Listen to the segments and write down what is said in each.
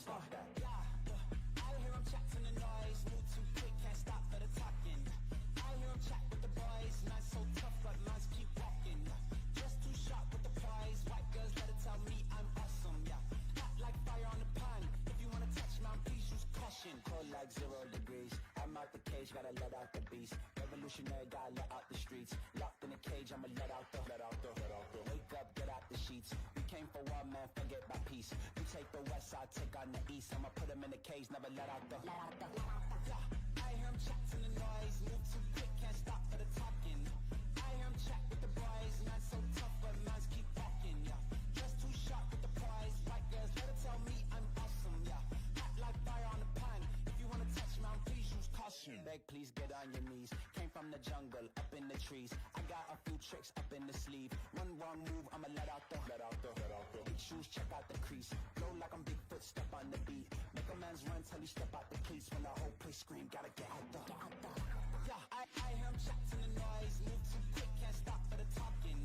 Stop that. Yeah, I hear him chatting the noise. Move too quick, can't stop for the talking. I hear him chat with the boys. Man's so tough, but man's keep walking. Just too sharp with the prize. White girls better tell me I'm awesome. Yeah, hot like fire on the pan. If you wanna touch me, please use caution. Cold like 0 degrees. I'm out the cage, gotta let out the beast. Revolutionary, gotta let out the streets. Locked in a cage, I'ma let out the. Wake up, get out the sheets. We came for war, man, forget my peace. You take the west side, take on the east. I'ma put him in the cage, never let out the. Yeah, I hear him chatting the noise. Move too quick, can't stop for the talking. I hear him chat with the boys. Man's so tough, but man's keep walking. Yeah, just too sharp with the prize. White girls better tell me I'm awesome. Yeah, hot like fire on the pan. If you wanna touch me, please use caution. Beg, please get on your knees. Came from the jungle, up in the trees. I got a few tricks up in the sleeve. One wrong move, I'ma let out the. Big shoes, check out the crease. Blow like I'm Bigfoot, step on the beat. Make a man's run till he step out the cleats. When the whole place scream, gotta get out the. Yeah, I hear him chatting the noise. Move too quick, can't stop for the talking.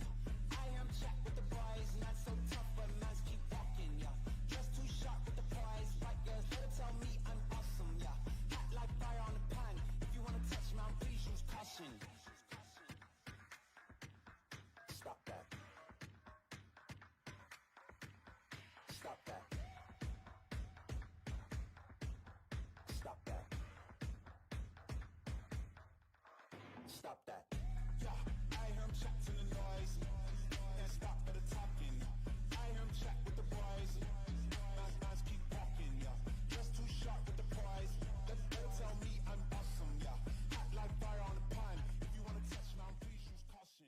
I hear him chat with the boys. Not so tough, but man's keep walking. Yeah, just too sharp with the prize. White girls better tell me I'm awesome. Yeah, hot like fire on the pan. If you wanna touch me, please use caution. Stop that. Stop that. Stop that. Stop that. Yeah, I hear him chatting the noise. Can't stop for the talking. I hear him chat with the boys. Man's keep walking. Yeah, just too sharp with the prize. They'll tell me I'm awesome. Yeah, hot like fire on the pan. If you wanna touch me, please use caution.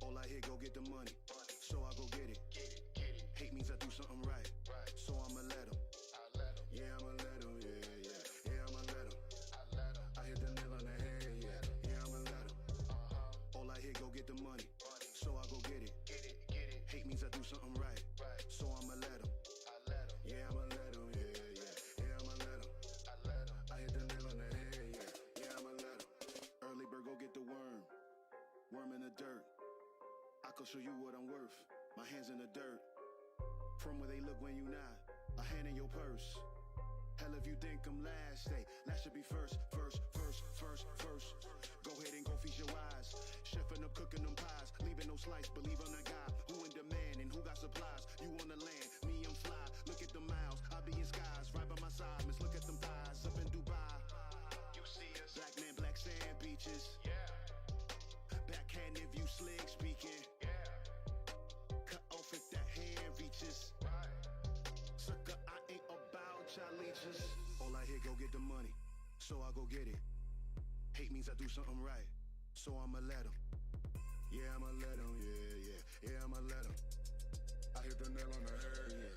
All I hear, go get the money, so I go get it. Hate means I do something right, so I'ma let him. Yeah, I'ma let him, yeah, I'ma let him. I hit the nail on the head, yeah, I'ma let him. All I hear, go get the money, so I go get it. Hate means I do something right, so I'ma let him. Yeah, I'ma let him, yeah, I'ma let him. I hit the nail on the head, yeah, I'ma let him. Early bird, go get the worm I'll show you what I'm worth. My hands in the dirt. From where they look when you not. A hand in your purse. Hell if you think I'm last, hey, last should be first. Go ahead and go feast your eyes. Chefing up, cooking them pies. Leaving no slice, believe on a guy. Who in demand and who got supplies? You on the land, me I'm fly. Look at the miles, I be in skies. Right by my side, miss look at them thighs. Up in Dubai, you see us. Black man, black sand beaches. Yeah. Backhand if you slick speaking. Yeah. Cut off if that hand reaches. Right. Sucker, I ain't about y'all leeches. All I hear, go get the money. So I go get it. Hate means I do something right. So I'ma let him. Yeah, I'ma let him. Yeah, I'ma let him. I hit the nail on the head.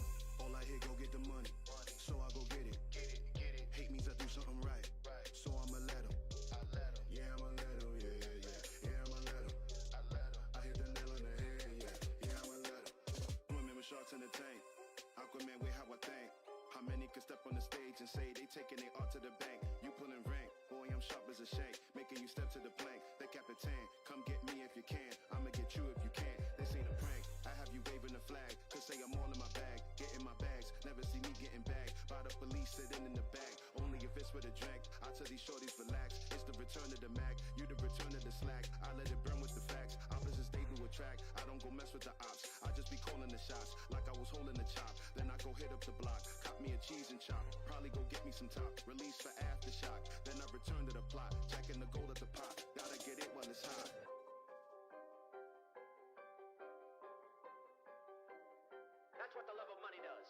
Yeah. All I hear, go get the money. So I go get it. Hate means I do something right. So I'ma let him. Yeah, I'ma let him. Yeah, I'ma let him. I hit the nail on the head. Yeah, I'ma let him. Women with sharks in the tank. Aquaman with how I think. How many can step on the stage and say they taking their art to the bank? You pulling rank, boy, I'm sharp as a shank. Making you step to the plank, the Capitan. Come get me if you can, I'ma get you if you can. This ain't a prank, I have you waving the flag. Could say I'm all in my bag, getting my bags. Never see me getting bagged by the police sitting in the back. Only if it's with a drink, I tell these shorties relax. It's the return of the Mac, you the return of the slack. I let it burn with the facts, opposites they do attract. I don't go mess with the ops, I just be calling the shots. Like I was holding the chop, then I go hit up the block. Cop me a cheese and chop, probably go get me some top. Release for aftershock, then I return to the plot. Jacking the gold at the pot, gotta get it while it's hot. That's what the love of money does.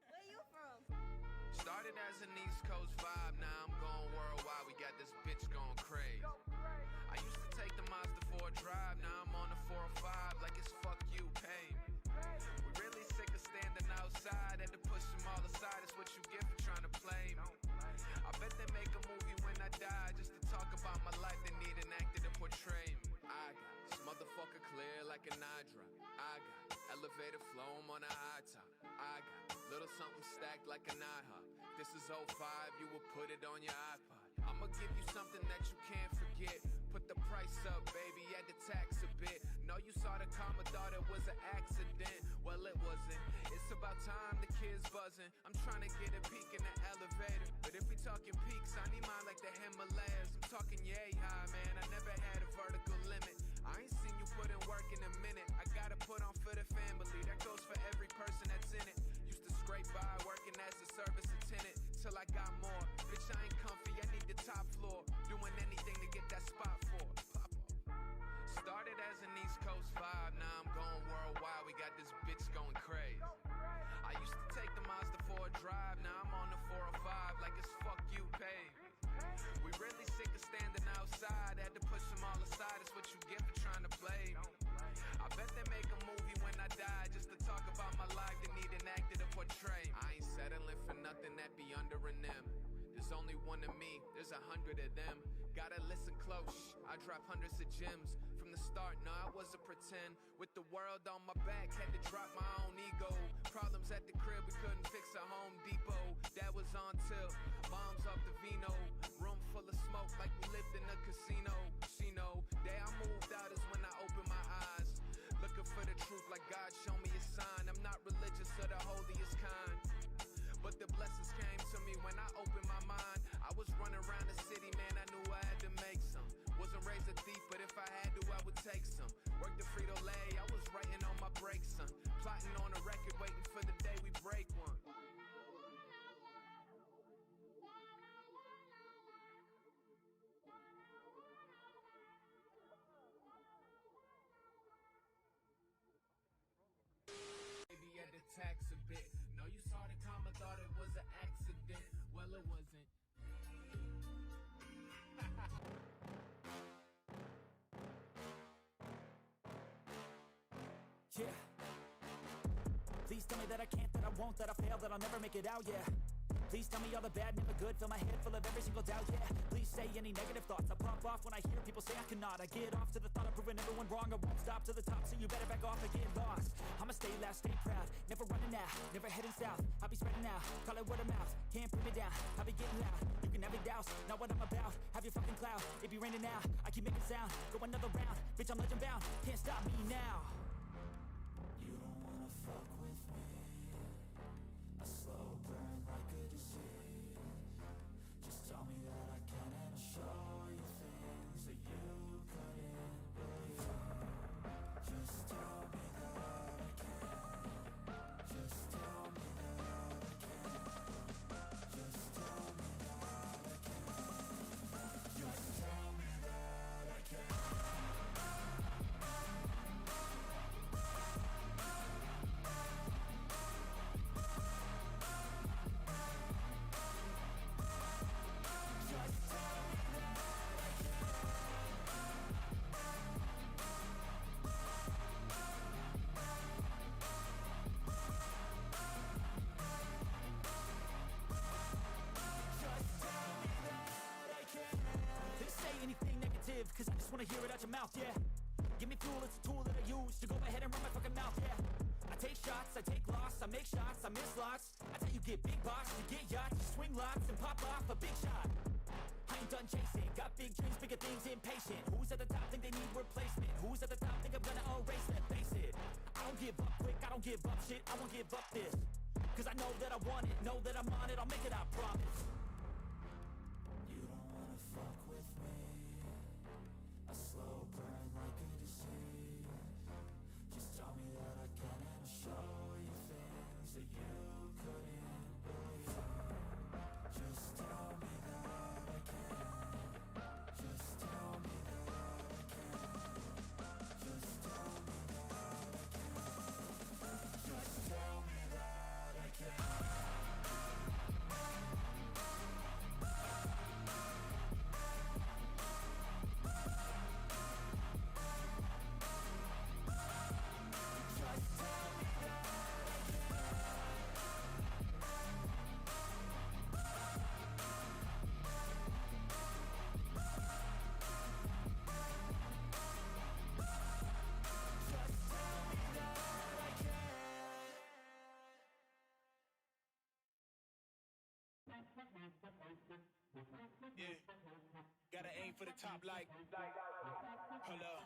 Where you from? Started as an East Coast vibe, now I'm going worldwide. We got this bitch going crazy. I used to take the Mazda for a drive, now I'm on the 405 like it's fuck you, pay me. We really sick of standing outside, had to push them all aside. It's what you get for trying to play me. I bet they make a movie when I die just to talk about my life. They need an actor to portray me. I got this motherfucker clear like an eye drop. I got elevator flow on a high top. I got little something stacked like an IHOP. This is 05, you will put it on your iPod. I'ma give you something that you can't forget. Put the price up, baby, add the tax a bit. Know you saw the comma, thought it was an accident. Well, it wasn't. It's about time the kids buzzing. I'm trying to get a peek in the elevator. But if we talking peaks, I need mine like the Himalayas. I'm talking yay high, man. I never had a vertical limit. I ain't seen you put in work in a minute. I gotta put on for the family. That goes for every person that's in it. Used to scrape by working as a service attendant till I got more. Bitch, I ain't comfy, I need the top floor. Doing anything to get that spot for. Pop off. Started as an East Coast vibe, now I'm going worldwide. We got this bitch going crazy. I used to take the Mazda for a drive, now I'm on the 405 like it's fuck you, pay. We really sick of standing outside, had to push them all aside. It's what you get for trying to play me. I bet they make a movie when I die just to talk about my life. They need an actor to portray me. I ain't settling for nothing that be under an M. There's only one of me, there's 100 of them. Gotta listen close, I drop hundreds of gems. From the start, no, I wasn't pretend. With the world on my back, had to drop my own ego. Problems at the crib, we couldn't fix a Home Depot. Dad was on tilt, mom's off the vino. Room full of smoke like we lived in a casino. She know, day I moved out is when I opened my eyes. Looking for the truth like God show me a sign. I'm not religious or the holiest kind, but the blessings came to me when I opened my mind. I was running around the city, man, I knew I had to make some. Wasn't raised a thief, but if I had to, I would take some. Worked the Frito-Lay, I was writing on my break, son. Plotting on a record, waiting for the day we break one. Maybe had to tax a bit. No, you saw the comma, thought it was an accident. Well, it wasn't. Yeah. Please tell me that I can't, that I won't, that I fail, that I'll never make it out, yeah. Please tell me all the bad, never good. Fill my head full of every single doubt, yeah. Please say any negative thoughts. I pop off when I hear people say I cannot. I get off to the thought of proving everyone wrong. I won't stop to the top, so you better back off and get lost. I'ma stay loud, stay proud, never running out, never heading south. I'll be spreading out, call it word of mouth. Can't put me down, I'll be getting loud. You can have it douse, not what I'm about. Have your fucking cloud, it be raining now. I keep making sound, go another round. Bitch, I'm legend bound, can't stop me now. You don't wanna fuck with me. A slow burn like a disease. Just tell me that I can and I'll show you things that you couldn't believe. Just tell me that I can. Just tell me that I can. Just tell me that I can. Just tell me that I can. Cause I just wanna hear it out your mouth, yeah. Give me fuel, it's a tool that I use to go ahead and run my fucking mouth, yeah. I take shots, I take loss, I make shots, I miss lots. That's how you get big box, you get yachts, you swing lots and pop off a big shot. I ain't done chasing, got big dreams, bigger things, impatient. Who's at the top think they need replacement? Who's at the top think I'm gonna erase them? Face it, I don't give up quick, I don't give up shit, I won't give up this. Cause I know that I want it, know that I'm on it, I'll make it, I promise. You don't wanna fuck with me. A slow burn like a disease. Just tell me that I can and I'll show you things that you couldn't believe. Just tell me that I can. Just tell me that I can. Just tell me that I can. Just tell me that I can. Yeah, gotta aim for the top like, hold up,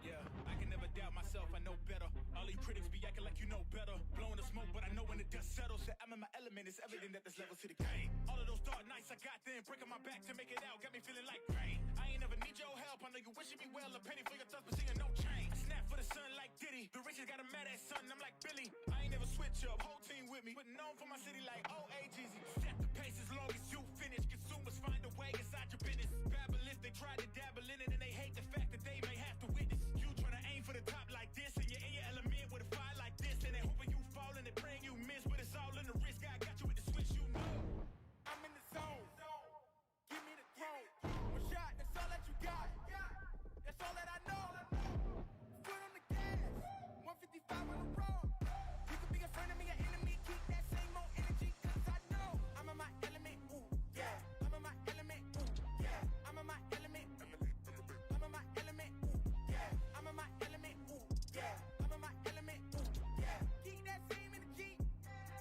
yeah, I can never doubt myself, I know better. All these critics be acting like you know better. Blowing the smoke, but I know when the dust settles that I'm in my element, it's evident that there's levels to the game. All of those dark nights I got then, breaking my back to make it out, got me feeling like rain. I ain't never need your help, I know you wishing me well, a penny for your tough, but seeing no change. I snap for the sun like Diddy, the riches got a mad ass son, I'm like Billy. I ain't never switch up, whole team with me, but known for my city like OAGZ. Set the pace as long as you finish, consumers find a way inside your business. Babble if they try to dabble in it and they hate the fact that they may have to witness. You tryna aim for the top like this and you're in your element with a fire like this, and they hoping you fall and they praying you miss, but it's all in the risk. I got you with the switch, you know. I'm in the zone. Give me the throne. One shot, that's all that you got. That's all that I know. Foot on the gas. 155 on the road. You could be a friend of me, an enemy. Keep that same old energy, cause I know I'm in my element. Ooh, yeah. I'm in my element. Ooh, yeah. I'm in my element. I'm in my element. Ooh, yeah. I'm in my element. Ooh, yeah. I'm in my element. Ooh, yeah. Keep that same energy.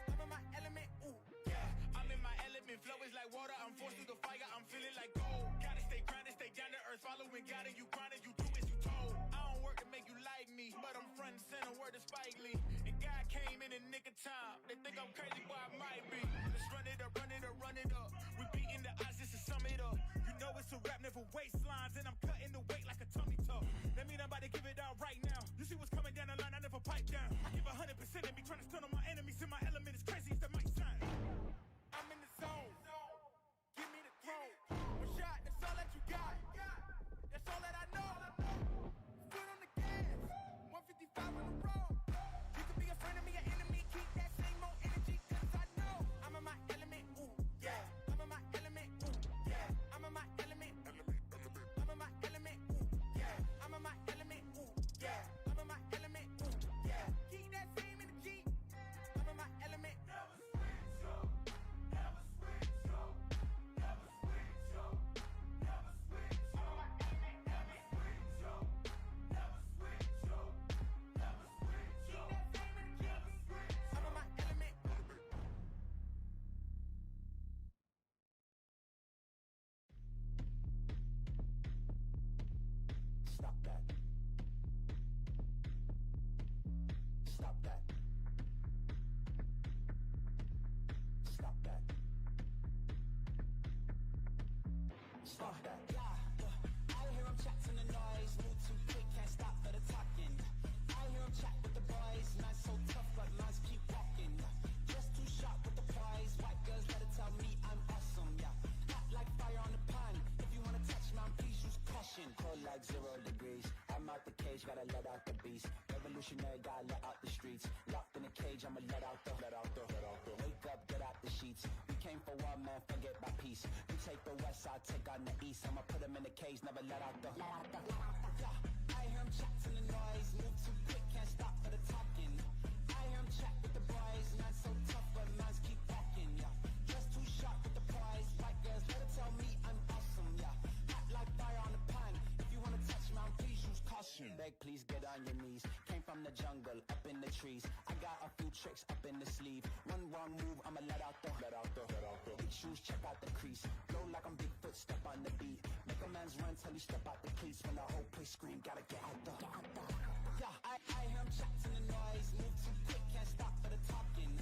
I'm in my element. Ooh, yeah. I'm in my element. Flow is like water. I'm forced through the fire. I'm feeling like gold. Gotta stay grounded, stay down to earth. Following God and you grinding. You do as you told. I don't work to make you like me, but I'm front and center. Word to Spike Lee. And God came in a nick of time. They think I'm crazy, but I might be. Let's run it up, run it up, run it up. We beating the odds just to sum it up. You know it's a rap, never waistlines, and I'm cutting the weight like a tummy tuck. That mean I'm about to give it out right now. You see what's coming down the line, I never pipe down. I give 100% and be trying to stun on my enemies. In my element, as crazy as that might sound. I'm in the zone. Give me the throne. One shot, that's all that you got. That's all that I know. Foot on the gas. 155 on the road. You could be a friend of me, an enemy. Keep that same old energy, cause I know I'm in my element. Ooh, yeah. I'm in my element. Ooh, yeah. I'm in my element. I'm in my element. Ooh, yeah. I'm in my element. Ooh, yeah. I'm in my element. Ooh, yeah. Keep that same energy. I'm in my element. Stop that. Stop that. Stop that. Yeah, I hear 'em chatting the noise. Move too quick, can't stop for the talking. I hear 'em chat with the boys. Man so tough, but minds keep walking. Just too sharp with the prize. White girls better tell me I'm awesome. Yeah, hot like fire on the pan. If you wanna touch me, please use caution. Cold like 0 degrees. I'm out the cage, gotta let out the beast. Revolutionary, gotta let out the streets. Locked in a cage, I'ma let out the. Wake up, get out the sheets. We came for one, man, forget my peace. You take the west, I'll take on the east. I'ma put them in the cage, never let out the. Yeah, I hear 'em chatting the noise. Move too quick, can't stop for the talking. I hear 'em chat with the boys. Man so tough, but minds keep walking. Yeah, just too sharp with the prize. White girls better tell me I'm awesome. Yeah, hot like fire on the pan. If you wanna touch me, please use caution. Beg, please get on your knees. Came from the jungle, up in the trees. I got a few tricks up in the sleeve. One wrong move, I'ma let out the. Big shoes, check out the crease. Blow like I'm Bigfoot, step on the beat. Make a man's run till he step out the cleats. When the whole place scream, gotta get out the. Yeah, I hear 'em chatting the noise. Move too quick, can't stop for the talking.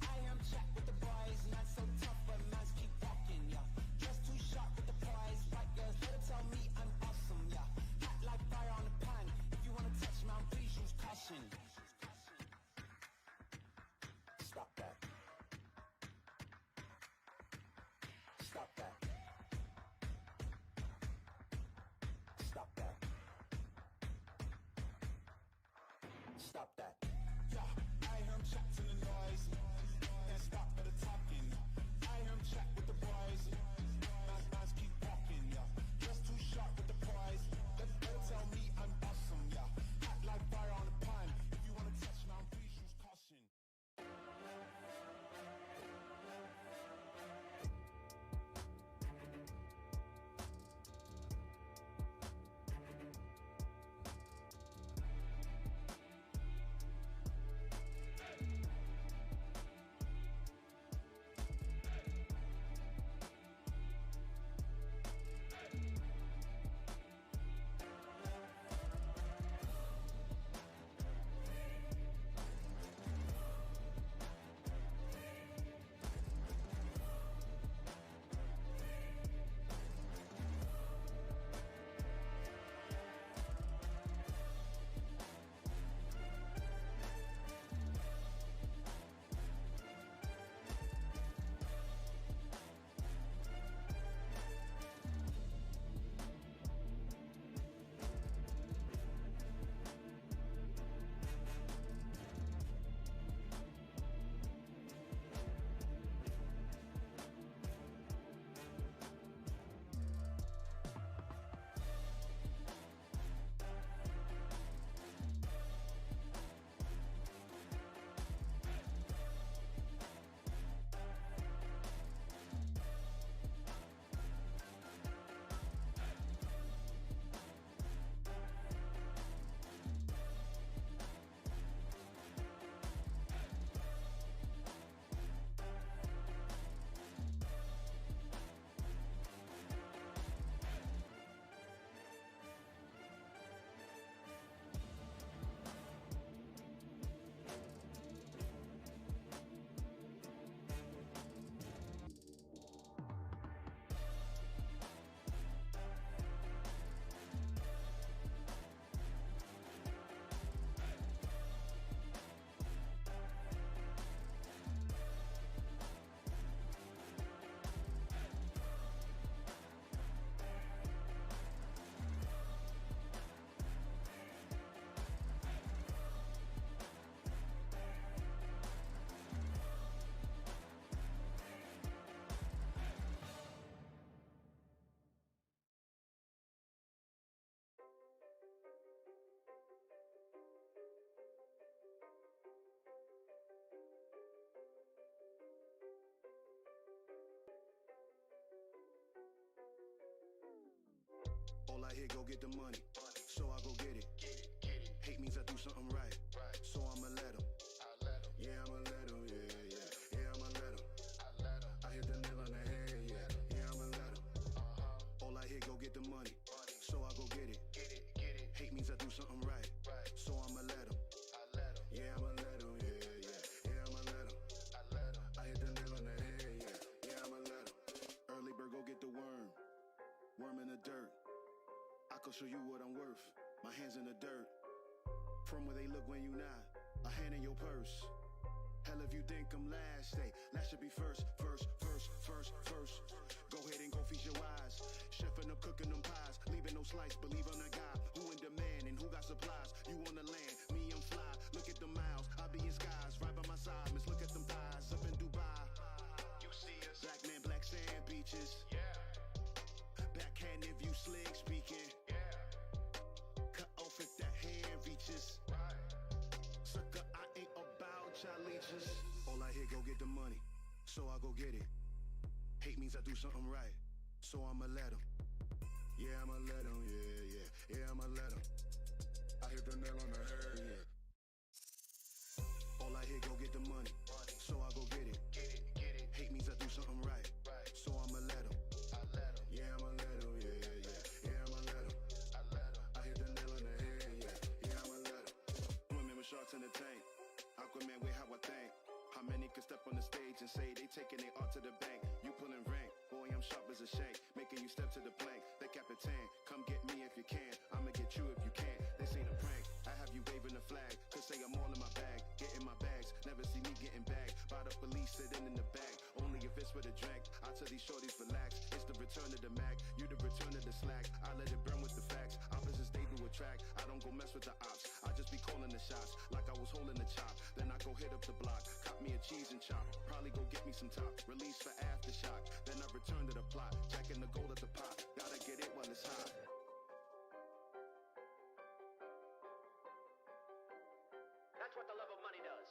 I hear 'em chat with the boys. Man so tough, but minds keep walking. Yeah, just too sharp with the prize. White girls better tell me I'm awesome. Yeah, hot like fire on the pan. If you wanna touch me, please use caution. Stop that. Stop that. Stop that. Stop that. Yeah, I hear 'em chatting the noise. Can't stop for the talking. I hear 'em chat with the boys. Minds keep walking, yeah. Just too sharp with the prize. Better tell me I'm awesome, yeah. Hot like fire on the pan. If you wanna touch me, please use caution. All I hear, go get the money, so I go get it. Hate means I do something right, so I'ma let him. Yeah, I'ma let him, yeah, I'ma let him. I hit the nail on the head, yeah, I'ma let him. All I hear, go get the money, so I go get it. Hate means I do something right, so I'ma let him. Yeah, I'ma let him. show you what I'm worth. My hands in the dirt. From where they look when you not. A hand in your purse. Hell if you think I'm last, hey, last should be first. Go ahead and go feast your eyes. Chefing up, cooking them pies, leaving no slice. Believe I'm the guy who in demand and who got supplies. You on the land, me I'm fly. Look at the miles, I be in skies. Right by my side, miss look at them thighs. Up in Dubai, you see us. Black man, black sand beaches. Yeah. Backhand if you slick speaking. Yeah. Cut off if that hand reaches. Right. Sucker, I ain't about y'all leeches. All I hear, go get the money, so I go get it. Hate means I do something right, so I'ma let him. Yeah, I'ma let him, yeah, I'ma let him. I hit the nail on the head, yeah. All I hear, go get the money, so I go get it. Hate means I do something right, so I'ma let him. Yeah, I'ma let him, yeah, I'ma let him. I hit the nail on the head, yeah, I'ma let him. Women with sharks in the tank, Aquaman with how I think. How many can step on the stage and say they taking their art to the bank? You pulling rank, boy, I'm sharp as a shank. Making you step to the plank, the Capitan. Come get me if you can, I'ma get you if you can. This ain't a prank, I have you waving the flag. Cause say I'm all in my bag, getting my bags. Never see me getting bagged by the police sitting in the back. Only if it's with a drink, I tell these shorties relax. It's the return of the Mac, you the return of the slack. I let it burn with the facts, opposites they do attract. I don't go mess with the ops, I just be calling the shots. Like I was holding the chop, then I go hit up the block. Cop me a cheese and chop, probably go get me some top. Release for aftershock, then I return to the plot. Jacking the gold at the pot, gotta get it while it's hot. That's what the love of money does.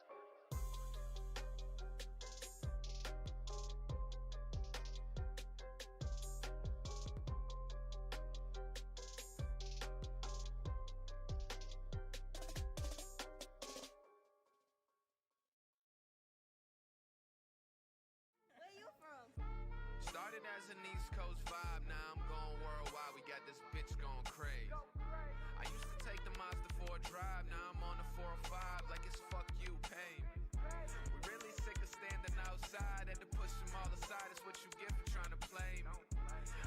Where you from? Started as an East Coast vibe, now I'm going worldwide. We got this bitch going crazy. I used to take the Mazda 4 drive, now I'm on the 405 like it's fuck you, pay me. We really sick of standing outside, had to push them all aside. It's what you get for trying to play me.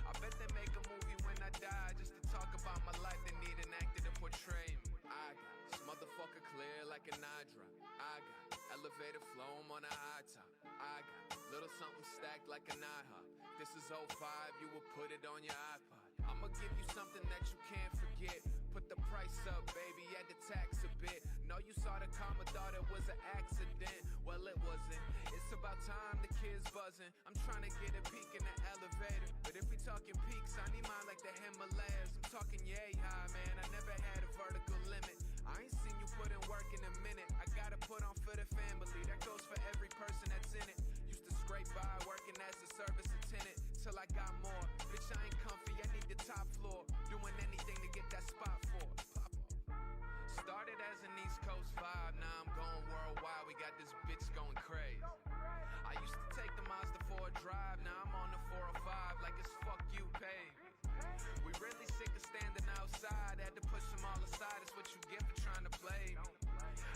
I bet they make a movie when I die just to talk about my life. They need an actor to portray me. I got this motherfucker clear like an eye drop. I got elevator flow, I'm on a high top. I got little something stacked like an IHOP. This is 05, you will put it on your iPod. I'ma give you something that you can't forget. Put the price up, baby, add the tax a bit. Know you saw the comma, thought it was an accident. Well, it wasn't. It's about time the kids buzzing. I'm trying to get a peek in the elevator. But if we talking peaks, I need mine like the Himalayas. I'm talking yay high, man, I never had a vertical limit. I ain't seen you put in work in a minute. I gotta put on for the family. That goes for every person that's in it. Used to scrape by working as a service attendant till I got more. Bitch, I ain't comfy, I need the top floor. Doing anything to get that spot for. Pop up. Started as an East Coast vibe, now I'm going worldwide. We got this bitch going crazy. I used to take the Mazda 4 drive, now I'm on the 405 like it's fuck you, pay. We really sick of standing outside, had to push them all aside. It's what you get for trying to play me.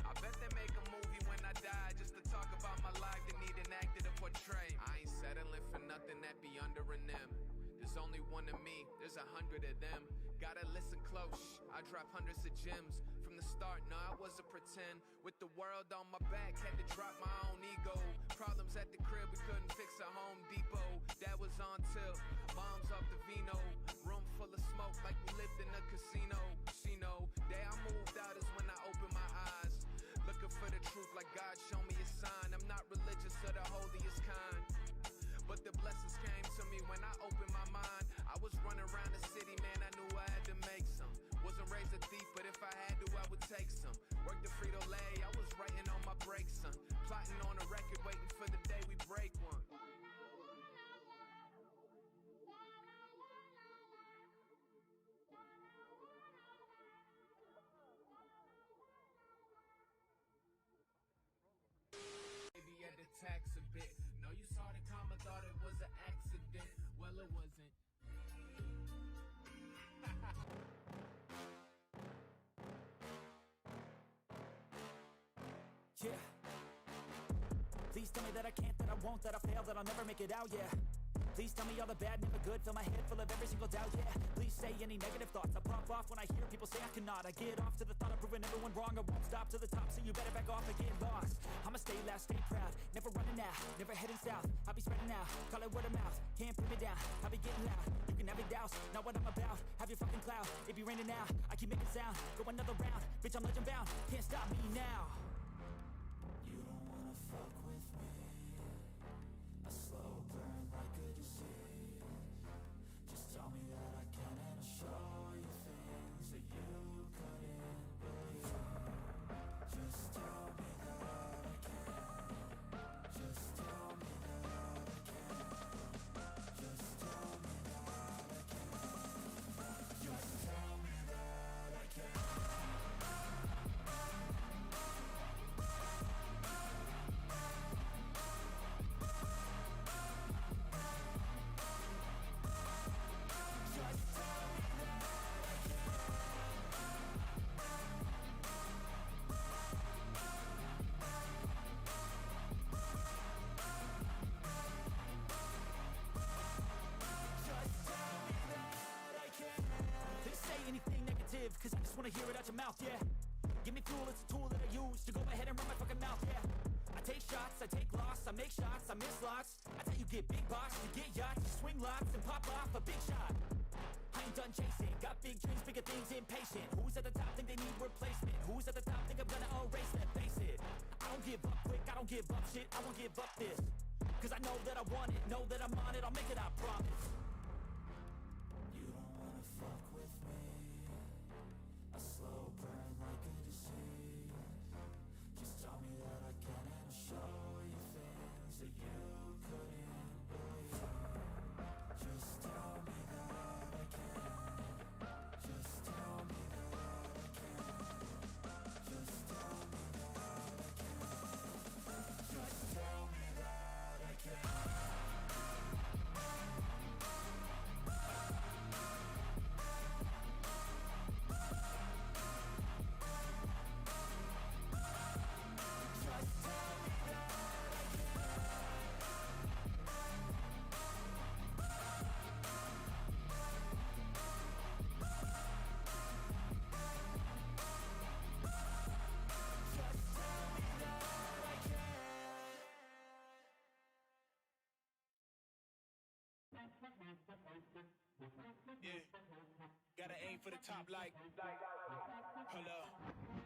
I bet they make a movie when I die just to talk about my life. They need an actor to portray me. I ain't settling for nothing that be under an M. There's only one of me, there's 100 of them. Gotta listen close, I drop hundreds of gems. From the start, no, I wasn't pretend. With the world on my back, had to drop my own ego. Problems at the crib, we couldn't fix a Home Depot. That was on tilt, bombs off the vino. Room full of smoke like we lived in a casino. Day I moved out is when I opened my eyes. Looking for the truth like God show me a sign. I'm not religious or the holiest kind, but the blessings came to me when I opened my mind. I was running around the city, man, I knew I had to make some. Wasn't raised a thief, but if I had to, I would take some. Worked the Frito-Lay, I was writing on my break, son. Plotting on a record, waiting for the day we break one. Maybe had to tax a bit. No, you saw the comma, thought it was an accident. Well, it wasn't. Yeah. Please tell me that I can't, that I won't, that I fail, that I'll never make it out, yeah. Please tell me all the bad, never good. Fill my head full of every single doubt, yeah. Please say any negative thoughts. I pop off when I hear people say I cannot. I get off to the thought of proving everyone wrong. I won't stop to the top, so you better back off and get lost. I'ma stay loud, stay proud, never running out, never heading south. I'll be spreading out, call it word of mouth. Can't put me down, I'll be getting loud. You can have it douse, not what I'm about. Have your fucking cloud, it be raining now. I keep making sound, go another round. Bitch, I'm legend bound, can't stop me now. You don't wanna fuck with me. A slow burn like a disease. Just tell me that I can and I'll show you things that you couldn't believe. Just tell me that I can. Just tell me that I can. Just tell me that I can. Just tell me that I can. Anything negative, cause I just wanna hear it out your mouth, yeah. Give me fuel, it's a tool that I use to go ahead and run my fucking mouth, yeah. I take shots, I take loss, I make shots, I miss lots. That's how you get big box, you get yachts, you swing lots and pop off a big shot. I ain't done chasing, got big dreams, bigger things, impatient. Who's at the top think they need replacement? Who's at the top think I'm gonna erase that? Face it, I don't give up quick, I don't give up shit, I won't give up this. Cause I know that I want it, know that I'm on it, I'll make it, I promise. You don't wanna fuck with me. A slow burn like a disease. Just tell me that I can and I'll show you things that you couldn't believe. Just tell me that I can. Just tell me that I can. Just tell me that I can. Just tell me that I can. Yeah, gotta aim for the top like, hold up,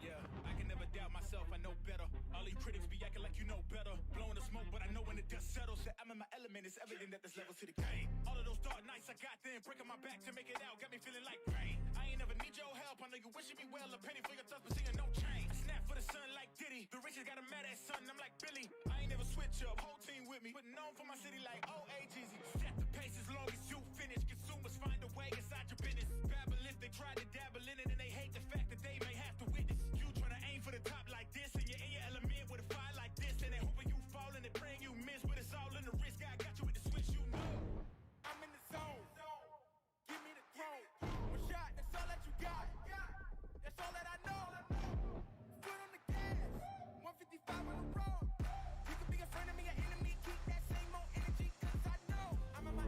yeah, I can never doubt myself, I know better. All these critics be acting like you know better. Blowing the smoke, but I know when the dust settles that I'm in my element, it's evident that there's levels to the game. All of those dark nights I got then, breaking my back to make it out, got me feeling like rain. I ain't never need your help, I know you wishing me well, a penny for your thoughts, but seeing no change. I snap for the sun like Diddy, the riches got a mad ass son, I'm like Billy. I ain't never switch up, whole team with me, putting on for my city like OAGZ. Set the pace as long as you finish, consumers find a way inside your business. Babble if they try to dabble in it and they hate the fact that they may have to witness. You tryna aim for the top like this and you're in your element with a fire like this, and they hoping you fall and they praying you miss, but it's all in the risk. I got you with the switch, you know. I'm in the zone. Give me the throne. One shot, that's all that you got. That's all that I know. Foot on the gas. 155 on the road. You can be a friend of me, an enemy. Keep that same old energy, cause I know I'm in my.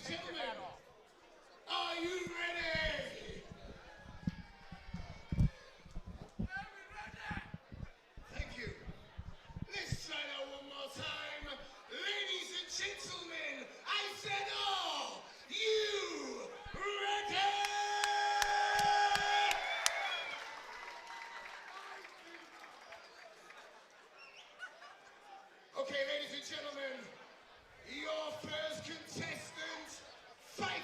and gentlemen, are you ready? Thank you. Let's try that one more time. Ladies and gentlemen, I said, are you ready? Okay, ladies and gentlemen, your first contestant, fight!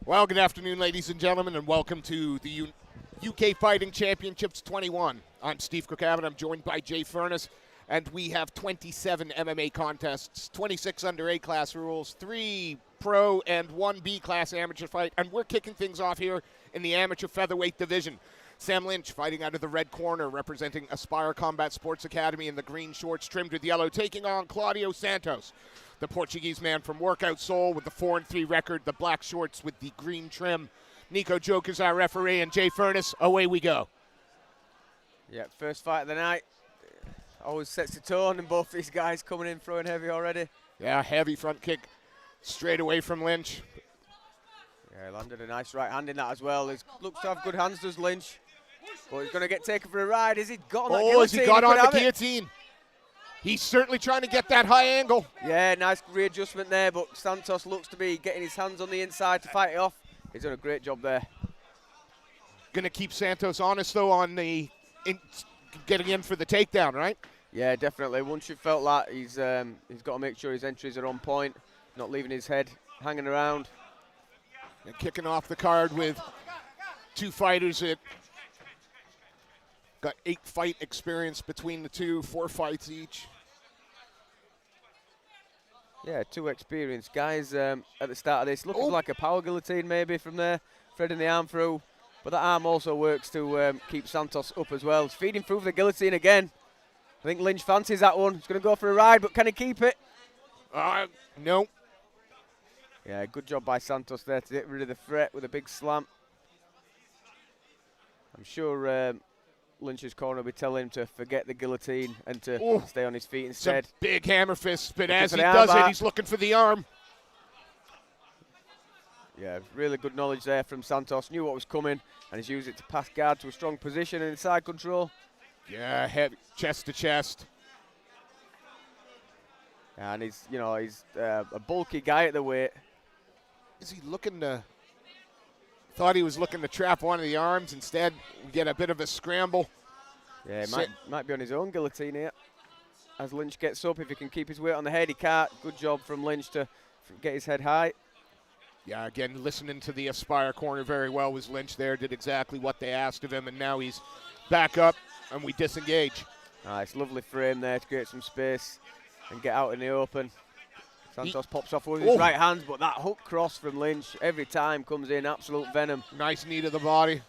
Well, good afternoon, ladies and gentlemen, and welcome to the UK Fighting Championships 21. I'm Steve Cookavin. I'm joined by Jay Furness, and we have 27 MMA contests, 26 under A-class rules, 3 pro and 1 B-class amateur fight, and we're kicking things off here in the amateur featherweight division. Sam Lynch fighting out of the red corner, representing Aspire Combat Sports Academy in the green shorts trimmed with yellow, taking on Claudio Santos, the Portuguese man from Workout Soul with the 4-3 record, the black shorts with the green trim. Nico Joker's our referee, and Jay Furness, away we go. Yeah, first fight of the night. Always sets the tone, and both these guys coming in throwing heavy already. Yeah, heavy front kick straight away from Lynch. Yeah, landed a nice right hand in that as well. He looks to have good hands, does Lynch. But he's going to get taken for a ride. Has he got on that guillotine? Has he got on the guillotine? He's certainly trying to get that high angle. Yeah, nice readjustment there, but Santos looks to be getting his hands on the inside to fight it off. He's done a great job there. Going to keep Santos honest, though, on the getting in for the takedown, right? Yeah, definitely. Once you've felt that, he's got to make sure his entries are on point, not leaving his head hanging around. And kicking off the card with 2 fighters that got 8 fight experience between the two, 4 fights each. Yeah, 2 experienced guys at the start of this. Looking like a power guillotine maybe from there, threading the arm through. But that arm also works to keep Santos up as well. He's feeding through the guillotine again. I think Lynch fancies that one. He's going to go for a ride, but can he keep it? No. Yeah, good job by Santos there to get rid of the threat with a big slam. I'm sure Lynch's corner will be telling him to forget the guillotine and to stay on his feet instead. Some big hammer fists, but as he does it, he's looking for the arm. Yeah, really good knowledge there from Santos. Knew what was coming, and he's used it to pass guard to a strong position and inside control. Yeah, heavy, chest to chest. And he's a bulky guy at the weight. Is he looking to? Thought he was looking to trap one of the arms. Instead, we get a bit of a scramble. Yeah, he might be on his own guillotine here. As Lynch gets up, if he can keep his weight on the head, he can't. Good job from Lynch to get his head high. Yeah, again, listening to the Aspire corner very well was Lynch there. Did exactly what they asked of him, and now he's back up, and we disengage. Nice, lovely frame there to create some space and get out in the open. Santos pops off with his right hand, but that hook cross from Lynch every time comes in, absolute venom. Nice knee to the body.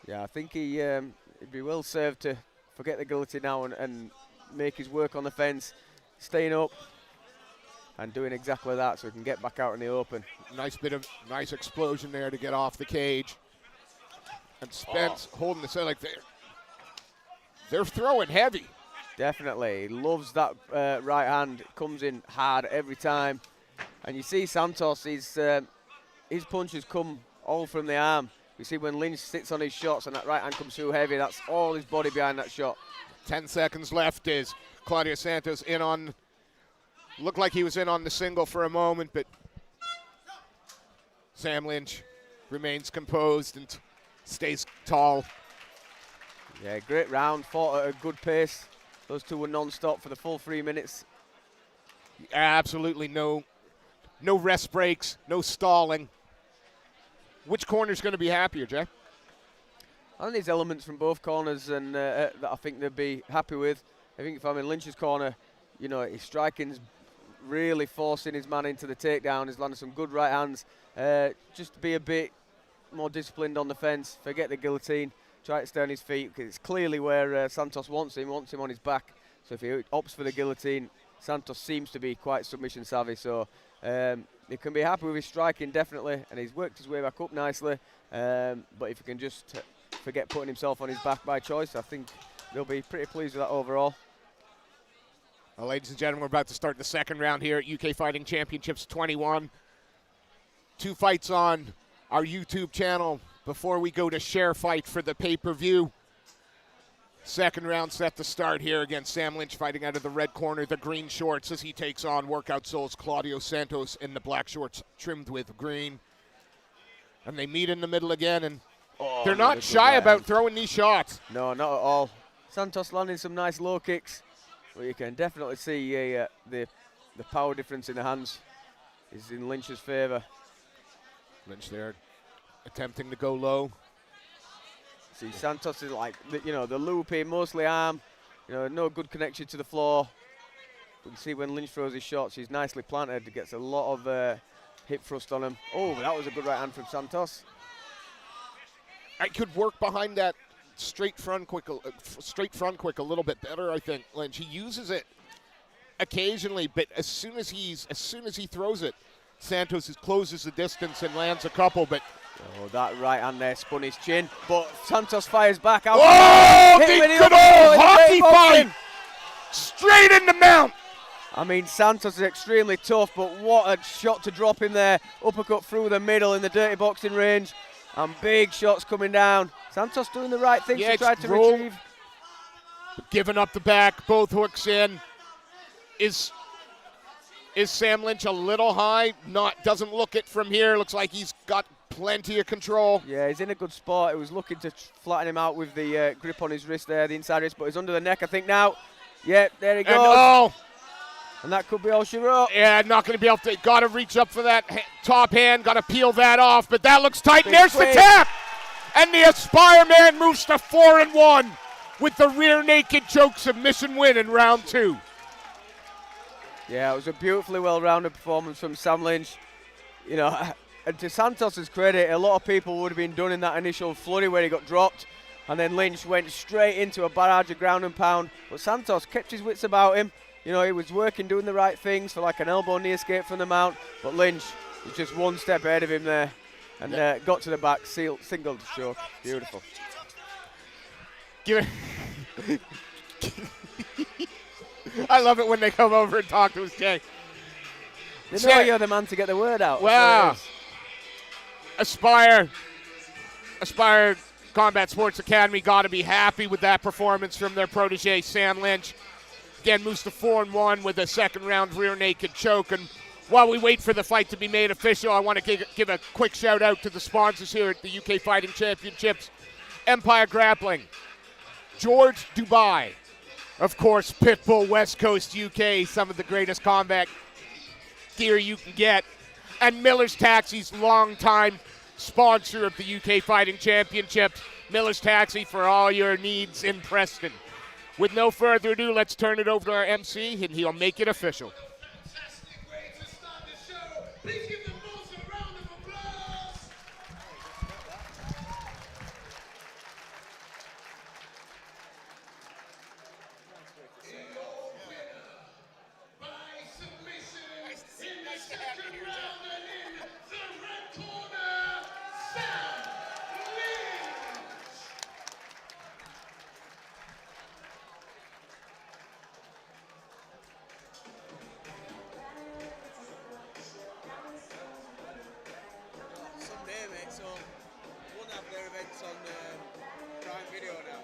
Yeah, I think he'd be well served to forget the guillotine now and make his work on the fence, staying up and doing exactly that so he can get back out in the open. Nice explosion there to get off the cage. And Spence holding the set like they're throwing heavy. Definitely. He loves that right hand. It comes in hard every time. And you see Santos, his punches come all from the arm. You see when Lynch sits on his shots and that right hand comes through heavy, that's all his body behind that shot. 10 seconds left as Claudio Santos in on, looked like he was in on the single for a moment, but Sam Lynch remains composed and stays tall. Yeah, great round, fought at a good pace. Those two were non-stop for the full 3 minutes. Absolutely no rest breaks, no stalling. Which corner's going to be happier, Jay? I think there's elements from both corners and that I think they'd be happy with. I think if I'm in Lynch's corner, his striking's really forcing his man into the takedown. He's landed some good right hands. Just be a bit more disciplined on the fence, forget the guillotine, try to stay on his feet, because it's clearly where Santos wants him on his back. So if he opts for the guillotine, Santos seems to be quite submission savvy, so he can be happy with his striking, definitely, and he's worked his way back up nicely, but if he can just forget putting himself on his back by choice, I think they'll be pretty pleased with that overall. Well, ladies and gentlemen, we're about to start the second round here at UK Fighting Championships 21. 2 fights on our YouTube channel before we go to share fight for the pay-per-view. Second round set to start here against Sam Lynch fighting out of the red corner, the green shorts, as he takes on Workout Soul's Claudio Santos in the black shorts trimmed with green. And they meet in the middle again, and they're not shy about throwing these shots. No, not at all. Santos landing some nice low kicks, but you can definitely see the the power difference in the hands is in Lynch's favour. Lynch there, attempting to go low. See, Santos is like, the looping, mostly arm, no good connection to the floor. You can see when Lynch throws his shots, he's nicely planted. He gets a lot of hip thrust on him. Oh, that was a good right hand from Santos. I could work behind that straight front quick a little bit better, I think. Lynch, he uses it occasionally, but as soon as he throws it, Santos closes the distance and lands a couple. But that right hand there spun his chin, but Santos fires back out. Oh, the good old hockey fight! Straight in the mount. I mean, Santos is extremely tough, but what a shot to drop him there. Uppercut through the middle in the dirty boxing range, and big shots coming down. Santos doing the right thing to try to retrieve. Giving up the back, both hooks in. Is Sam Lynch a little high? Doesn't look it from here. Looks like he's got plenty of control. Yeah, he's in a good spot. He was looking to flatten him out with the grip on his wrist there, the inside wrist, but he's under the neck, I think, now. Yeah, there he goes. And that could be all she wrote. Yeah, not going to be able to. Got to reach up for that top hand. Got to peel that off, but that looks tight. And there's the tap. And the Aspire man moves to 4-1 with the rear naked choke submission win in round 2. Yeah, it was a beautifully well-rounded performance from Sam Lynch. And to Santos' credit, a lot of people would have been done in that initial flurry where he got dropped. And then Lynch went straight into a barrage of ground and pound. But Santos kept his wits about him. He was working, doing the right things for like an elbow knee escape from the mount. But Lynch was just one step ahead of him there. And got to the back, singled the choke. Beautiful. I love it when they come over and talk to us, Jay. They know you're the man to get the word out. Wow. Aspire Combat Sports Academy got to be happy with that performance from their protege, Sam Lynch. Again, moves to 4-1 with a second round rear naked choke. And while we wait for the fight to be made official, I want to give a quick shout out to the sponsors here at the UK Fighting Championships. Empire Grappling, George Dubai, of course, Pitbull West Coast UK, some of the greatest combat gear you can get, and Miller's Taxi's longtime sponsor of the UK Fighting Championships. Miller's Taxi for all your needs in Preston. With no further ado, let's turn it over to our MC, and he'll make it official. Fantastic way to start the show. Please give them both a round of applause. Your winner by submission in the second round and in the red corner, Sam Lynch. Someday, mate, so won't have their events on Prime Video now.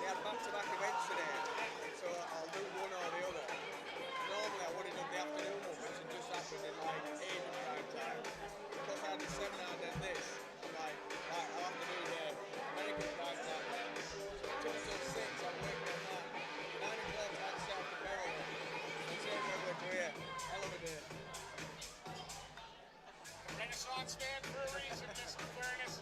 They had back-to-back events today, so I'll do one or the other. Normally I would have done the afternoon one, which had just happened in like Asian prime time. Because I had the seminar and this, I'm like, I'll have to do the American prime time. So it took till 6, I'm waiting on that. 9 o'clock I had to start the barrel. It's over regular career. Hell of a day. Renaissance fan for a reason, Mr. Furness.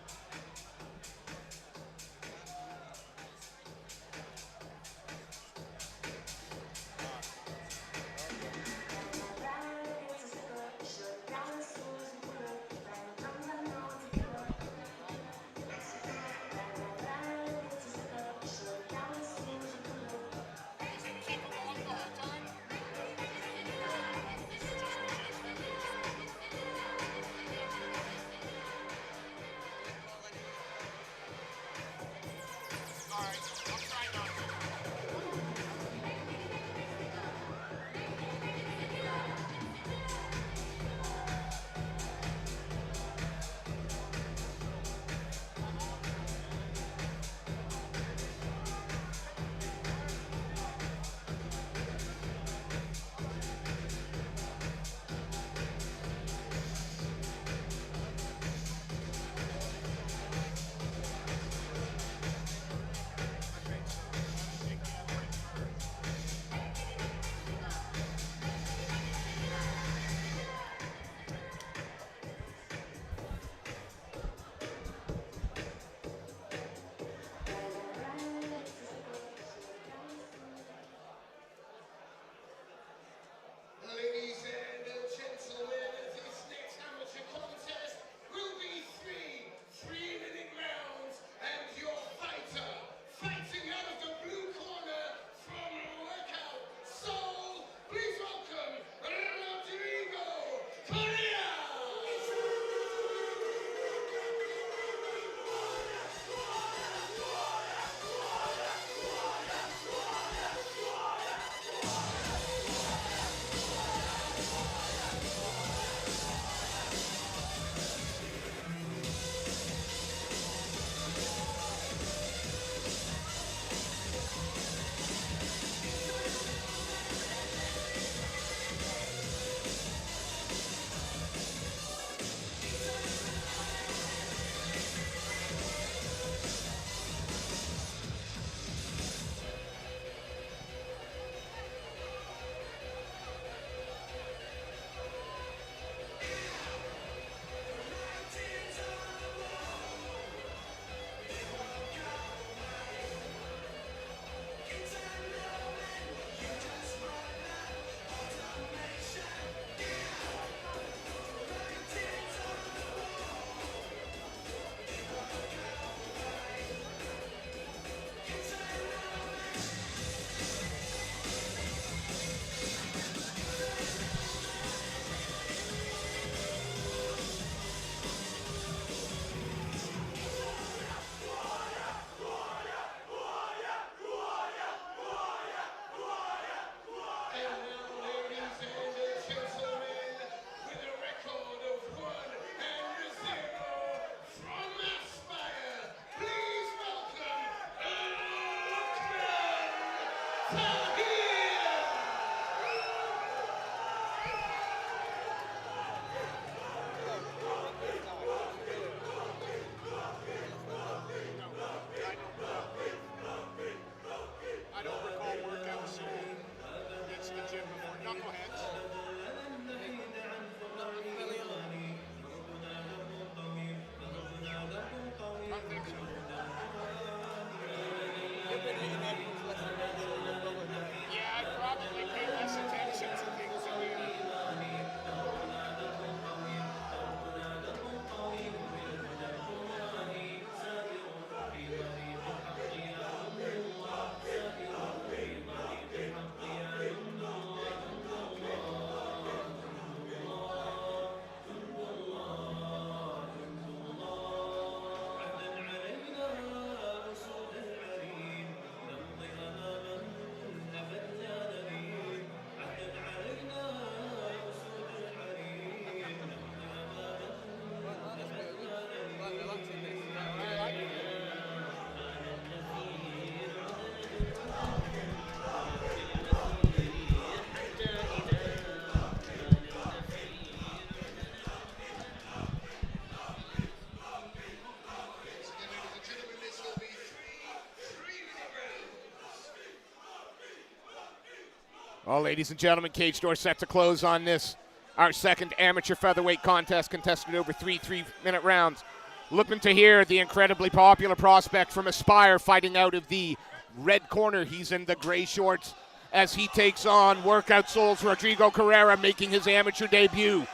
Well, ladies and gentlemen, cage door set to close on this, our second amateur featherweight contest, contested over three 3-minute rounds. Looking to hear the incredibly popular prospect from Aspire fighting out of the red corner. He's in the gray shorts as he takes on Workout Souls Rodrigo Carrera, making his amateur debut.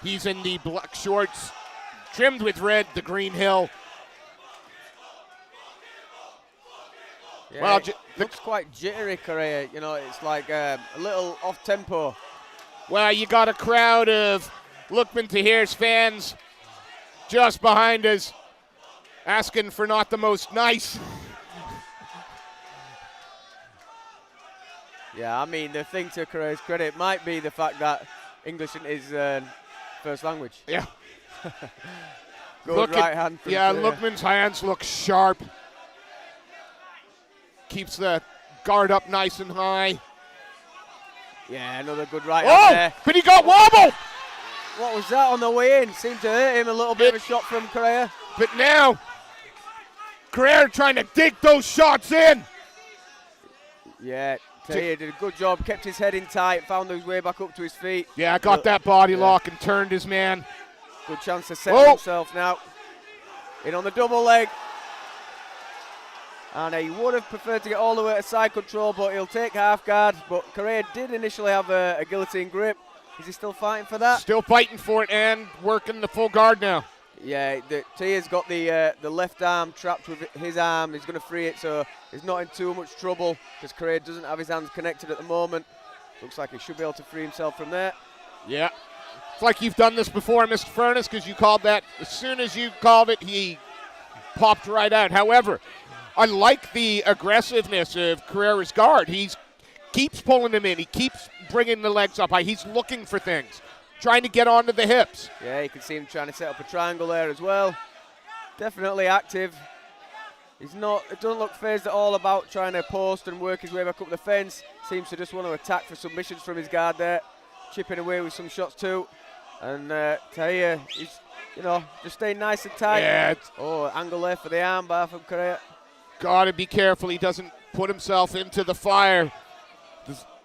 He's in the black shorts, trimmed with red, the Green Hill. Yeah, Well, looks quite jittery, Carrera. You know, it's like a little off-tempo. Well, you got a crowd of Lookman Tahir's fans just behind us, asking for not the most nice. Yeah, I mean, the thing to Carrera's credit might be the fact that English isn't his first language. Yeah. Good right hand. Yeah, Lookman's hands look sharp. Keeps the guard up nice and high. Yeah, another good right hand there. But he got wobble! What was that on the way in? Seemed to hurt him a little bit of a shot from Carrera. But now, Carrera trying to dig those shots in. Yeah, Tahir did a good job, kept his head in tight, found his way back up to his feet. Yeah, got that body lock and turned his man. Good chance to set himself now. In on the double leg. And he would have preferred to get all the way to side control, but he'll take half guard. But Carrera did initially have a guillotine grip. Is he still fighting for that? Still fighting for it and working the full guard now. Yeah, Tahir's got the left arm trapped with his arm. He's going to free it, so he's not in too much trouble because Carrera doesn't have his hands connected at the moment. Looks like he should be able to free himself from there. Yeah. It's like you've done this before, Mr. Furness, because you called that. As soon as you called it, he popped right out. However, I like the aggressiveness of Carrera's guard. He keeps pulling him in. He keeps bringing the legs up high. He's looking for things, trying to get onto the hips. Yeah, you can see him trying to set up a triangle there as well. Definitely active. It doesn't look phased at all about trying to post and work his way back up the fence. Seems to just want to attack for submissions from his guard there. Chipping away with some shots too. And Tahir, he's, just staying nice and tight. Yeah. Angle there for the armbar from Carrera. Got to be careful he doesn't put himself into the fire.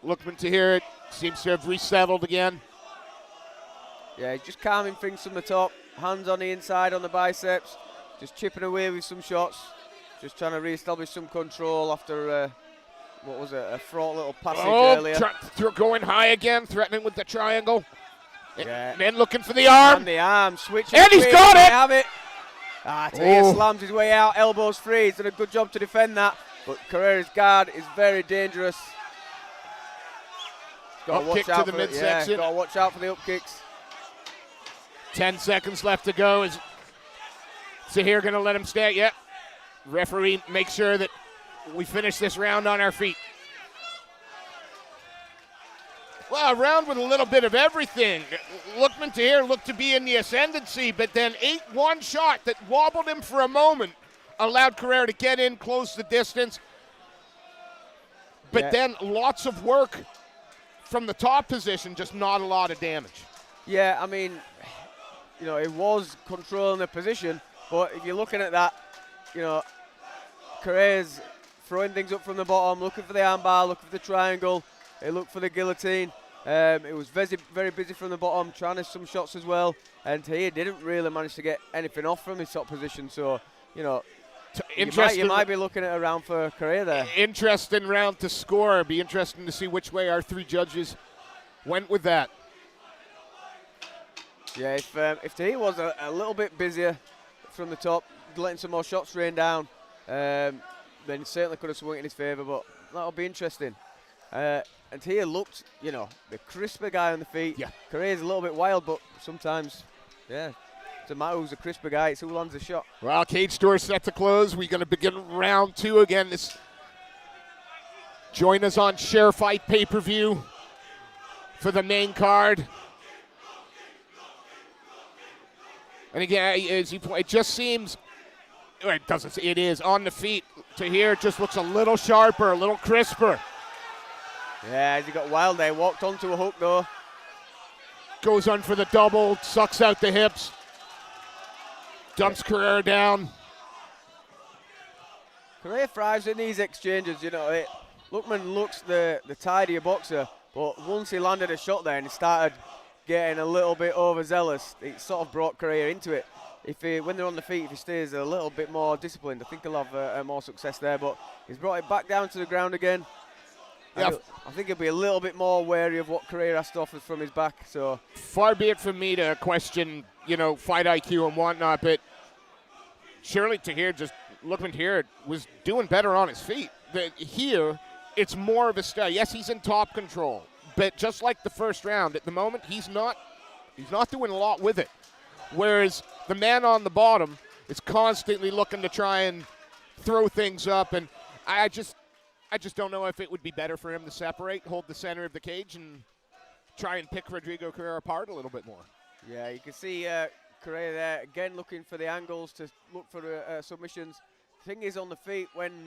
Lookman Tahir seems to have resettled again. Yeah, he's just calming things from the top. Hands on the inside on the biceps. Just chipping away with some shots. Just trying to re-establish some control after, a fraught little passage earlier. Going high again, threatening with the triangle. Yeah. And then looking for the arm. And the arm, switching. And he's got it! Have it. Tahir slams his way out, elbows free. He's done a good job to defend that. But Carrera's guard is very dangerous. Got to watch out to the midsection. Got to watch out for the up kicks. 10 seconds left to go. Is Tahir going to let him stay? Yep. Referee, make sure that we finish this round on our feet. Well, a round with a little bit of everything. Lookman Tahir looked to be in the ascendancy, but then one shot that wobbled him for a moment allowed Carrera to get in, close the distance. But then lots of work from the top position, just not a lot of damage. Yeah, I mean, it was controlling the position, but if you're looking at that, Carrera's throwing things up from the bottom, looking for the armbar, looking for the triangle. He looked for the guillotine. It was very, very busy from the bottom, trying to some shots as well. And Tahir didn't really manage to get anything off from his top position. So, you might be looking at a round for Carrera there. Interesting round to score. It'd be interesting to see which way our three judges went with that. Yeah, if Tahir was a little bit busier from the top, letting some more shots rain down, then he certainly could have swung in his favour, but that'll be interesting. And Tahir looked, the crisper guy on the feet. Yeah. Carrera's a little bit wild, but sometimes, it's a matter who's a crisper guy, it's who lands the shot. Well, cage door set to close. We're going to begin round two again. Join us on Share Fight pay-per-view for the main card. And again, it just seems, it is on the feet. Tahir just looks a little sharper, a little crisper. Yeah, he got wild there, walked onto a hook though. Goes on for the double, sucks out the hips. Dumps Carrera down. Carrera thrives in these exchanges, Lookman looks the tidier boxer, but once he landed a shot there and he started getting a little bit overzealous, it sort of brought Carrera into it. When they're on the feet, if he stays a little bit more disciplined, I think he'll have more success there. But he's brought it back down to the ground again. Yeah. I think he'll be a little bit more wary of what Carrera has to offer from his back. So far be it from me to question, fight IQ and whatnot, but surely Tahir, Lookman here, was doing better on his feet. Here, it's more of a style. Yes, he's in top control, but just like the first round, at the moment, he's not doing a lot with it. Whereas the man on the bottom is constantly looking to try and throw things up, and I just don't know if it would be better for him to separate, hold the center of the cage, and try and pick Rodrigo Carrera apart a little bit more. Yeah, you can see Carrera there again looking for the angles to look for submissions. The thing is, on the feet, when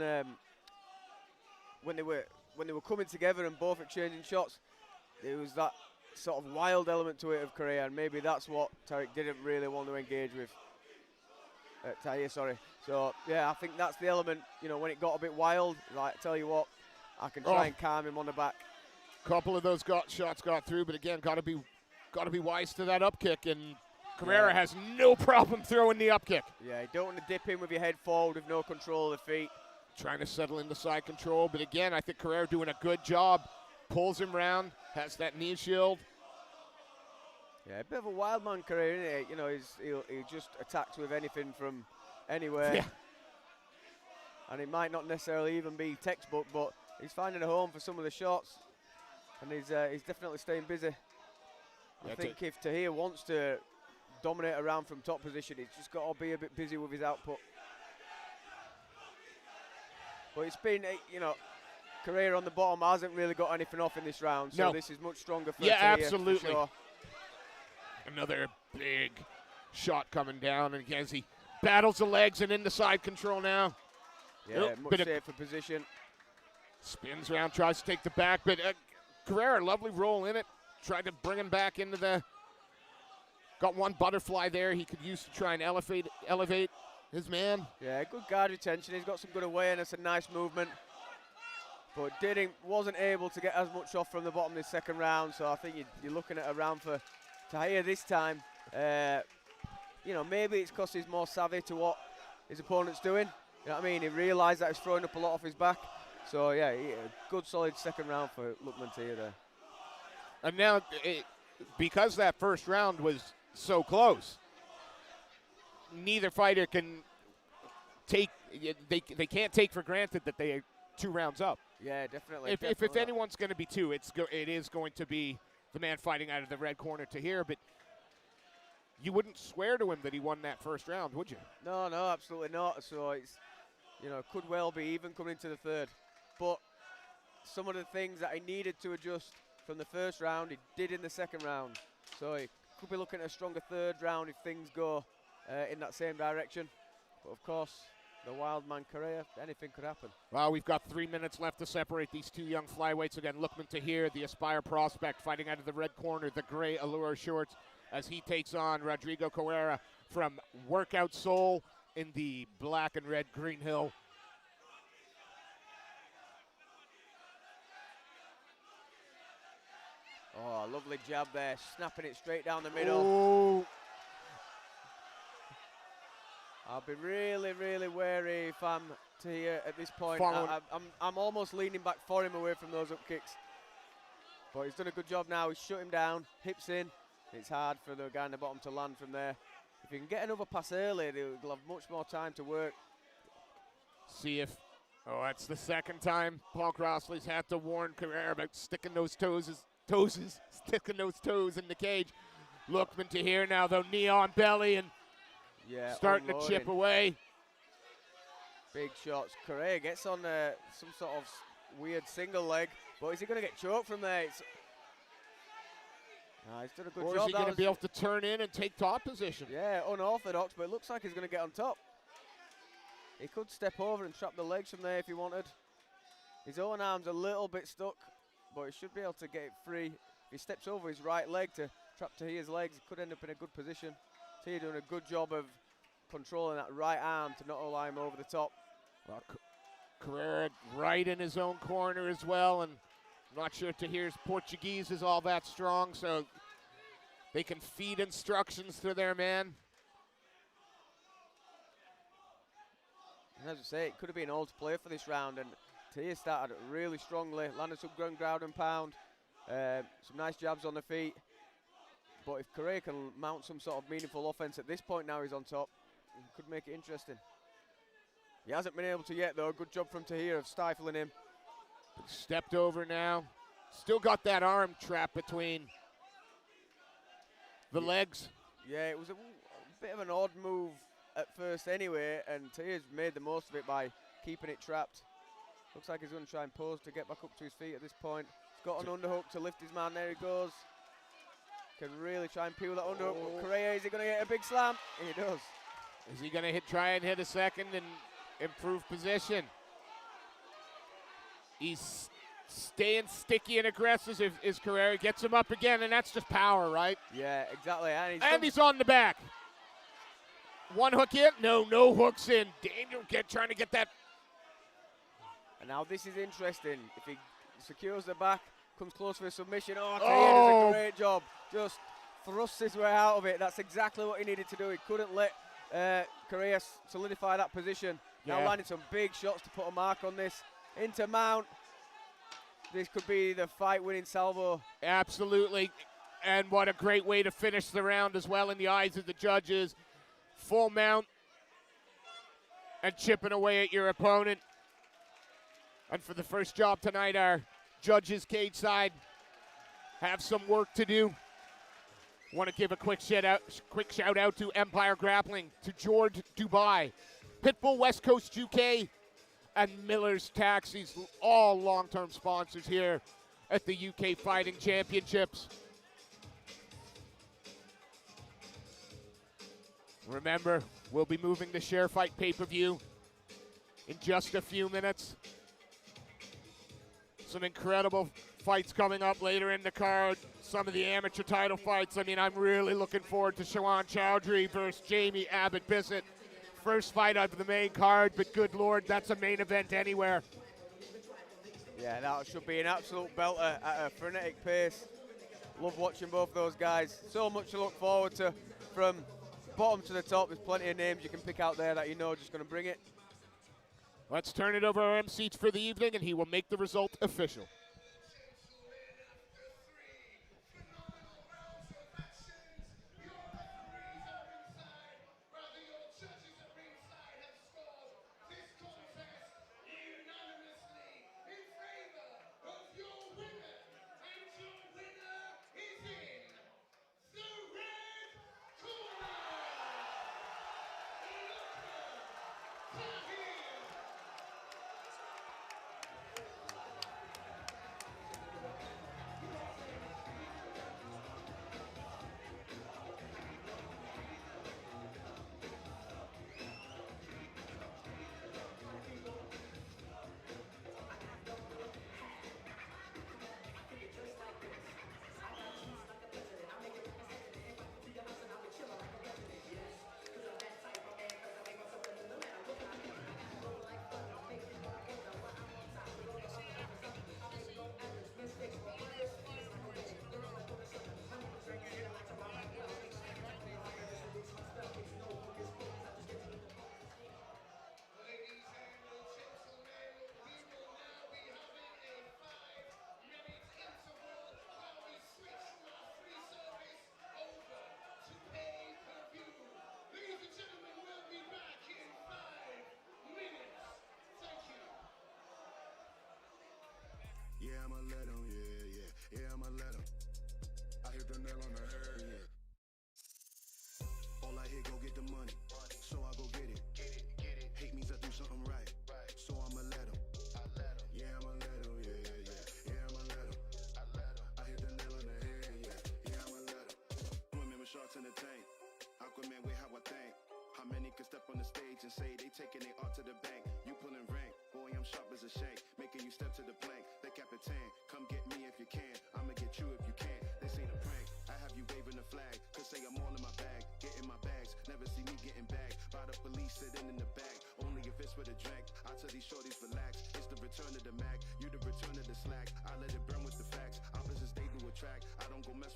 they were coming together and both exchanging shots, there was that sort of wild element to it of Carrera, and maybe that's what Tariq didn't really want to engage with. Tahir, sorry. So yeah, I think that's the element. When it got a bit wild, like, tell you what, I can try and calm him on the back. Couple of those shots got through, but again, got to be wise to that up kick, and Carrera has no problem throwing the up kick. Yeah, you don't want to dip in with your head forward with no control of the feet. Trying to settle into side control, but again, I think Carrera doing a good job. Pulls him round, has that knee shield. Yeah, a bit of a wild man, Carrera, isn't it? He just attacks with anything from anywhere. Yeah. And it might not necessarily even be textbook, but he's finding a home for some of the shots, and he's definitely staying busy. I think if Tahir wants to dominate around from top position, he's just got to be a bit busy with his output. But it's been, Carrera on the bottom hasn't really got anything off in this round, so this is much stronger for Tahir. Yeah, absolutely. For sure. Another big shot coming down, and as he battles the legs and into side control now. Yeah, much safer position. Spins around, tries to take the back, but Carrera, lovely roll in it. Tried to bring him back into the. Got one butterfly there he could use to try and elevate his man. Yeah, good guard retention. He's got some good awareness and nice movement, but wasn't able to get as much off from the bottom this second round. So I think you're looking at a round for Tahir this time. Maybe it's because he's more savvy to what his opponent's doing. You know what I mean? He realised that he's throwing up a lot off his back. So yeah, a good solid second round for Lookman Tahir there. And now, because that first round was so close, neither fighter can take. They can't take for granted that they are 2 rounds up. Yeah, definitely. If anyone's going to be 2, it is going to be the man fighting out of the red corner, Tahir. But you wouldn't swear to him that he won that first round, would you? No, absolutely not. So it's, could well be even coming into the third. But some of the things that he needed to adjust from the first round, he did in the second round. So he could be looking at a stronger third round if things go in that same direction. But of course, the wild man Carrera, anything could happen. Well, we've got 3 minutes left to separate these 2 young flyweights. Again, Lookman Tahir, the Aspire prospect, fighting out of the red corner, the gray Allure shorts, as he takes on Rodrigo Carrera from Workout Soul in the black and red Green Hill. Oh, lovely jab there, snapping it straight down the middle. Oh. I'll be really, really wary if I'm Tahir at this point. I'm almost leaning back for him away from those up kicks. But he's done a good job now. He's shut him down, hips in. It's hard for the guy in the bottom to land from there. If he can get another pass early, he'll have much more time to work. See if, that's the second time Paul Crossley's had to warn Carrera about sticking those toes in the cage. Lookman Tahir now, though, knee on belly and starting to chip away. Big shots. Carrera gets on some sort of weird single leg, but is he going to get choked from there? He's done a good job. Or is he going to be able to turn in and take top position? Yeah, unorthodox, but it looks like he's going to get on top. He could step over and trap the legs from there if he wanted. His own arm's a little bit stuck, but he should be able to get it free. If he steps over his right leg to trap Tahir's legs, he could end up in a good position. Tahir doing a good job of controlling that right arm to not allow him over the top. Well, Carrera right in his own corner as well, and I'm not sure Tahir's Portuguese is all that strong, so they can feed instructions to their man. And as I say, it could have been all to play for this round, and Tahir started really strongly, landed some ground and pound, some nice jabs on the feet. But if Carrera can mount some sort of meaningful offense at this point, now he's on top, he could make it interesting. He hasn't been able to yet, though. Good job from Tahir of stifling him. Stepped over now. Still got that arm trap between the legs. Yeah, it was a bit of an odd move at first anyway, and Tahir's made the most of it by keeping it trapped. Looks like he's going to try and pose to get back up to his feet at this point. He's got an underhook to lift his man. There he goes. Can really try and peel that underhook. Carrera, is he going to get a big slam? He does. Is he going to try and hit a second and improve position? He's staying sticky and aggressive is Carrera. Gets him up again, and that's just power, right? Yeah, exactly. And he's on the back. One hook in. No hooks in. Daniel trying to get that. And now this is interesting. If he secures the back, comes close for a submission. Oh, Tahir does a great job. Just thrusts his way out of it. That's exactly what he needed to do. He couldn't let Carrera solidify that position. Now landing some big shots to put a mark on this. Into mount. This could be the fight-winning salvo. Absolutely. And what a great way to finish the round as well in the eyes of the judges. Full mount and chipping away at your opponent. And for the first job tonight, our judges cage side have some work to do. Want to give a quick shout out to Empire Grappling, to George Dubai, Pitbull West Coast UK, and Miller's Taxis, all long-term sponsors here at the UK Fighting Championships. Remember, we'll be moving the Share Fight pay-per-view in just a few minutes. Some incredible fights coming up later in the card. Some of the amateur title fights. I mean, I'm really looking forward to Shawan Chowdhury versus Jamie Abbott-Bissett. First fight of the main card, but good Lord, that's a main event anywhere. Yeah, that should be an absolute belter at a frenetic pace. Love watching both those guys. So much to look forward to from bottom to the top. There's plenty of names you can pick out there that you know are just going to bring it. Let's turn it over to our MC for the evening, and he will make the result official. Yeah, I'ma let him, yeah, I'ma let him. I hit the nail on the head, yeah. All I hit, go get the money, so I go get it. Hate means I do something right, so I'ma let him. Yeah, I'ma let him, yeah, I'ma let him. I hit the nail on the head, yeah, I'ma let him. Women with sharks in the tank, Aquaman with how I think. How many can step on the stage and say they taking their art to the bank? You pulling rank, boy, I'm sharp as a shank, making you step to the plank. The Capitan, come get me if you can. I'ma get you if you can. This ain't a prank. I have you waving the flag, cause say I'm all in my bag. Getting my bags, never see me getting bagged by the police sitting in the back. Only if it's with a drink. I tell these shorties relax. return of the Mac, you the return of the slack. I let it burn with the facts. Opposites they do attract. I don't go mess with